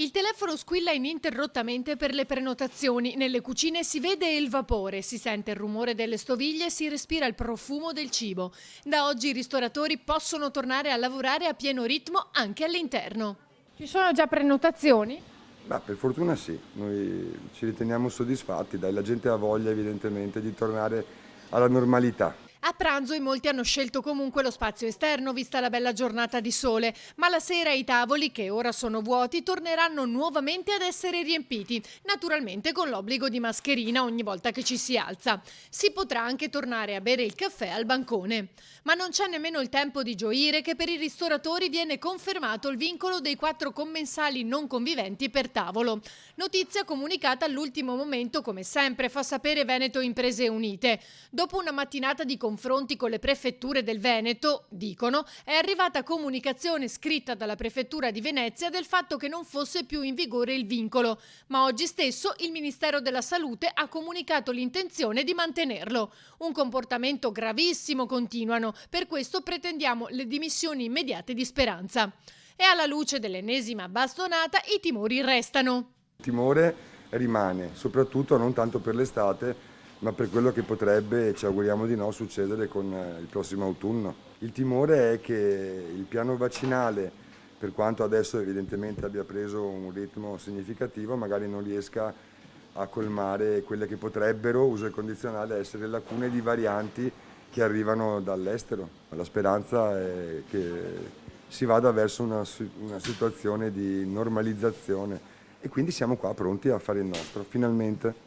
Il telefono squilla ininterrottamente per le prenotazioni, nelle cucine si vede il vapore, si sente il rumore delle stoviglie e si respira il profumo del cibo. Da oggi i ristoratori possono tornare a lavorare a pieno ritmo anche all'interno. Ci sono già prenotazioni? Ma per fortuna sì, noi ci riteniamo soddisfatti, dai, la gente ha voglia evidentemente di tornare alla normalità. A pranzo in molti hanno scelto comunque lo spazio esterno vista la bella giornata di sole, ma la sera i tavoli, che ora sono vuoti, torneranno nuovamente ad essere riempiti, naturalmente con l'obbligo di mascherina ogni volta che ci si alza. Si potrà anche tornare a bere il caffè al bancone. Ma non c'è nemmeno il tempo di gioire che per i ristoratori viene confermato il vincolo dei 4 commensali non conviventi per tavolo. Notizia comunicata all'ultimo momento, come sempre fa sapere Veneto Imprese Unite. Dopo una mattinata di confronti con le prefetture del Veneto, dicono, è arrivata comunicazione scritta dalla prefettura di Venezia del fatto che non fosse più in vigore il vincolo, ma oggi stesso il Ministero della Salute ha comunicato l'intenzione di mantenerlo. Un comportamento gravissimo, continuano, per questo pretendiamo le dimissioni immediate di Speranza. E alla luce dell'ennesima bastonata i timori restano. Il timore rimane, soprattutto non tanto per l'estate, ma per quello che potrebbe, ci auguriamo di no, succedere con il prossimo autunno. Il timore è che il piano vaccinale, per quanto adesso evidentemente abbia preso un ritmo significativo, magari non riesca a colmare quelle che potrebbero, uso il condizionale, essere lacune di varianti che arrivano dall'estero. La speranza è che si vada verso una situazione di normalizzazione e quindi siamo qua pronti a fare il nostro, finalmente.